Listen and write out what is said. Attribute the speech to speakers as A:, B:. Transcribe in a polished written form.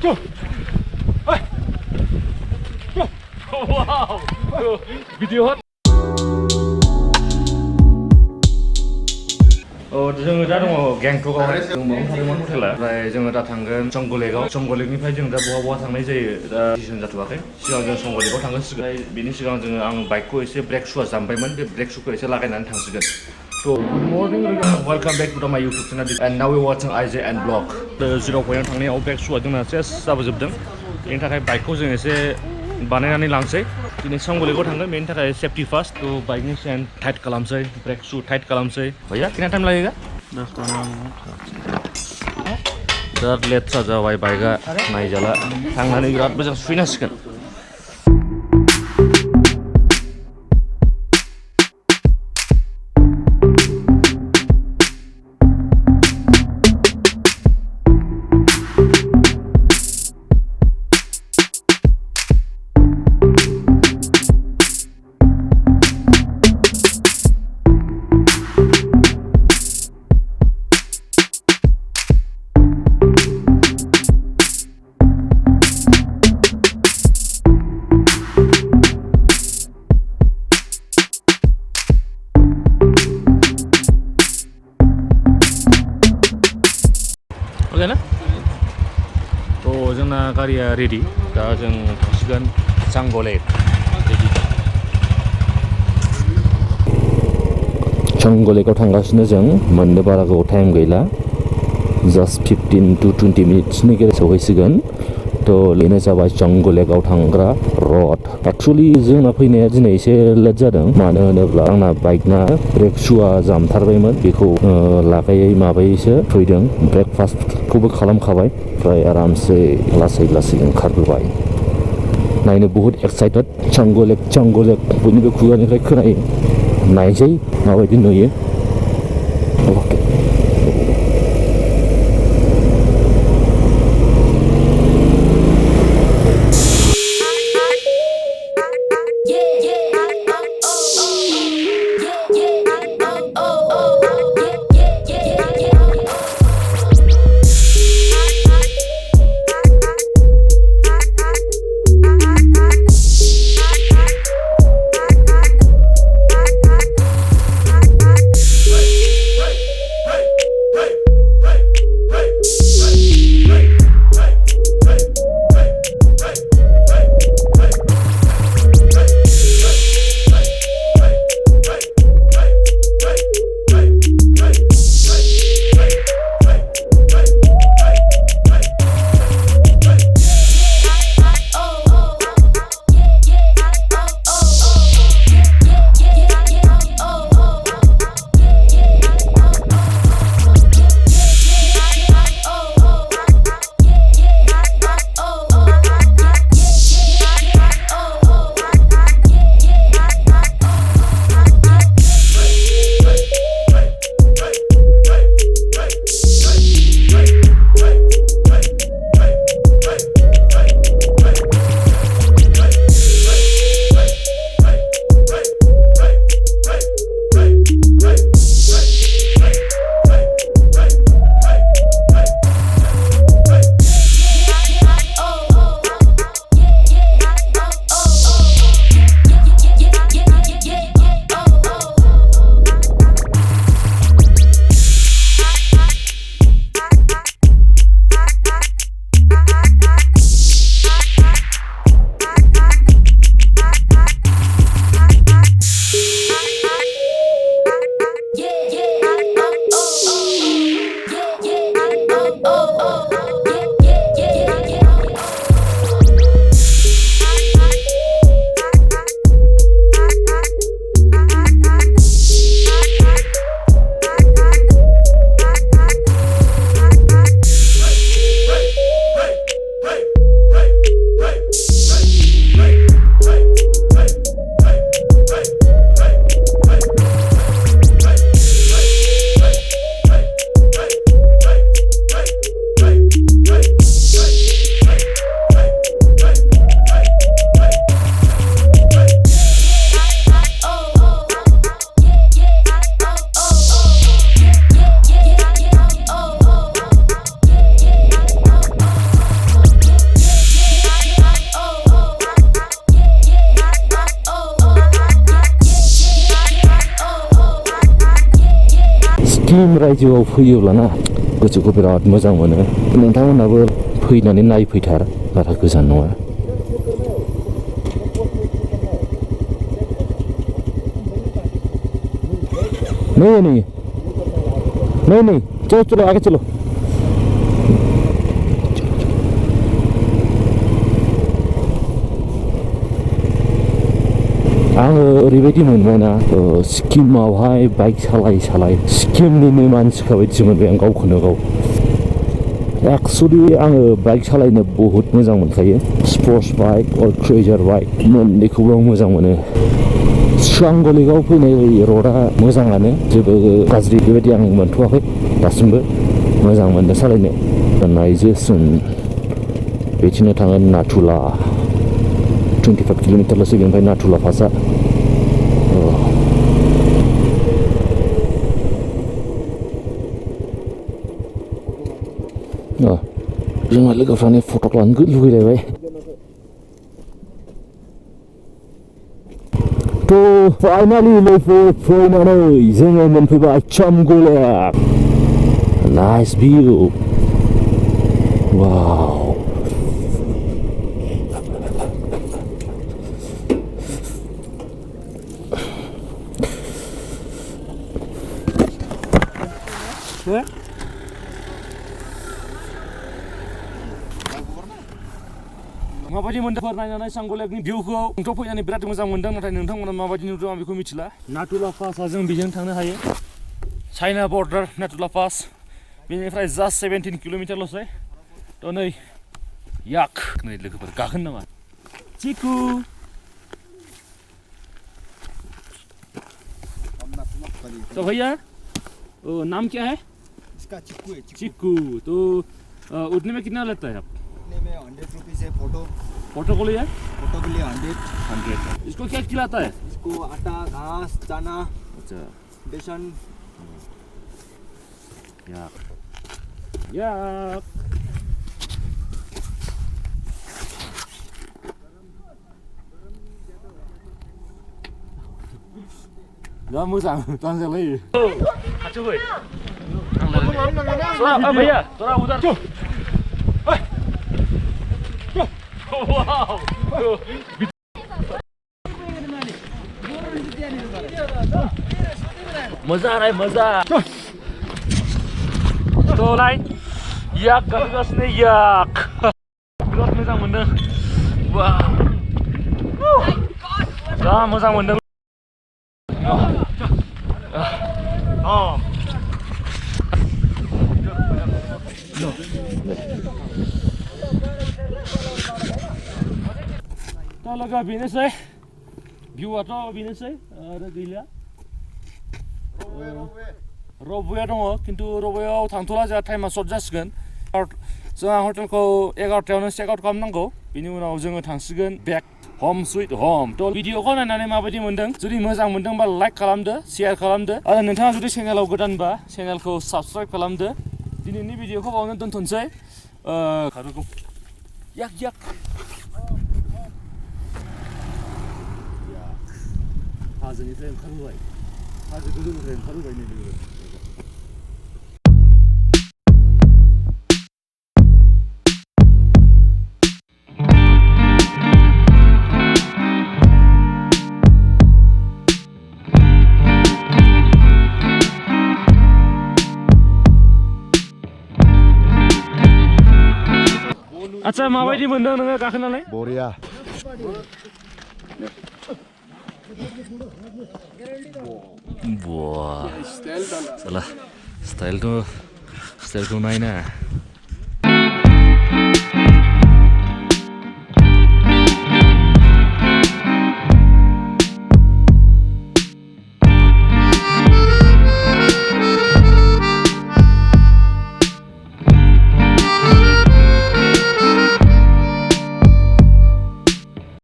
A: Wow, video hot. जोङो दा दङ गेंटकआवहाय जों बावनो थादोंमोन हटेला ओमफ्राय जोङो दा थांगोन चंगु लेकआव चंगु लेकनिफ्राय जों दा बहा थांनाय जायो दा डिसिसन जाथ'वाखै सिगां जों चंगु लेकआव थांगोन सिगां बेनि सिगां जोङो आं बाइकखौ एसे ब्रेक शुआ जामबायमोन बे ब्रेक शुखौ एसे लागायनानै थांसिगोन So good morning, welcome back to my YouTube channel and now we're watching IJ and vlog. 0 पॉइन्टआव थांनायाव ब्रेक शुआ जोंना सेस जाबोजोबदों बेनि थाखाय बाइकखौ जों एसे बानायनानै लांसै दिनै चंगु लेकआव थांगोन बेनि थाखाय सेफ्टि फार्स्ट तो बाइकनि चेन टाइट खालामसै ब्रेक शु टाइट खालामसै भैया कितना टाइम लगेगा 10-15 बिराद लेथ्रा जाबाय बाइकआ नायजाला थांनानै बिराद मोजां सुफैनांसिगोन ओके ना तो जोंना गारिया रेडि दा जों थांसिगोन चांगु लेक चांगु लेकआव थांगासिनो जों मोननो बारा गोबाव टाइम गैला जास्ट 15 to 20 मिनिट्सनि गेजेराव सौहैसिगोन तो बेनो जाबाय चांगु लेकआव थांग्रा रड एक्चुअली जोंना फैनाया दिनै एसे लेट जादों मानो होनोब्ला आंना बाइकना ब्रेक शुआ जामथारबायमोन बेखौ लागायै माबायैसो फैदों ब्रेकफास्टखौबो खालामखाबाय ओमफ्राय आरामसे लासै लासै ओंखारबोबाय नायनो बहुत एक्साइटेड चांगु लेक बयनिबो खुगानिफ्राय खोनायो नायसै माबायदि नुयो
B: सिक्किम रायजोआव फैयोब्लाना गोसोखौ बिराद मोजां मोनो नोंथांमोनाबो फैनानै नायफैथार बारा गोजान नङा नहीं नहीं नहीं चलो चलो आगे चलो आङो ओरैबायदि मोनबायना सिक्किमावहाय बाइक सालाय सिक्किमनिनो मानसिखा बायदिसो मोनबाय आं गावखौनो गाव एक्चुअलि आङो बाइक सालायनो बहुत मोजां मोनखायो स्पर्ट्स बाइक अर क्रुइजार बाइक मोननैखौबो आं मोजां मोनो चांगु लेकआव फैनाय रडा मोजाङानो जेबो गाज्रि बेबायदि आं मोनथ'वाखै दासिमबो मोजां मोनदों सालायनो नायजों बिथिंनो थाङो नाथुला 25 किल'मिटारल'सो बेनिफ्राय नाथुला पासआ जोंहा लोगोफ्रानो फट' लानो लुबैलायबाय तो फाइनाली फैनानै जोङो मोनफैबाय चांगु लेक नाइस भिउ वाव माबायदि मोनदों नायनानै चांगु लेकनि भिउखौ आंथ' फैनानै बिराद मोजां मोनदों नाथाय नोंथांमोना माबायदि नुदों आं बेखौ मिथिला नाथुला पासआ जों बेजों थांनो हायो चाइना बर्डार नाथुला पास बेनिफ्राय जास्ट 17 किल'मिटारल'सै थ' नै याक नै लोगोफोर गाखोन नामा चिकु तो भैया नाम क्या है
C: इसका चिक्कू है
B: चिकू तो उतने में कितना लेता है आप
C: में 100 रुपीज़ है
B: फोटो को लिए
C: 100
B: इसको क्या खिलाता है
C: इसको आटा घास चना
B: अच्छा
C: बेसन
B: या Đó mới rằng toàn giờ lấy chú ơi भैया थोड़ा उधर wow मजा आ रहा है मजा तो लाइन याक गाखोगासिनो याक बिराद मोजां मोनदों वाव जा मोजां मोनदों लोगो बेनोसै भिउआथ' बेनोसै आरो गैला रबवेया दङ खिन्थु रबवेयाव थांथ'ला जोंहा टाइमा सर्ट जासिगोन जोंहा हटेलखौ 11टायावनो चेक आउट खालामनांगौ बिनि उनाव जोङो थांसिगोन बेक हम स्वीट हम थ' भिडिअखौ नायनानै माबायदि मोनदों जुदि मोजां मोनदोंबा लाइक खालामदो शेयार खालामदो आरो नोंथाङा जुदि चेनेलाव गोदानबा चेनेलखौ साबस्क्राइब खालामदो दिनैनि भिडिअखौ बावनो दोनथ'नोसै याक याक हाजोनिफ्राय ओंखारबोबाय हाजो गोजौनिफ्राय ओंखारबोबाय नै लोगो आच्छा माबायदि मोनदों नोङो गाखोनानै
C: बरिया
B: Wah, salah style tuh naik nah.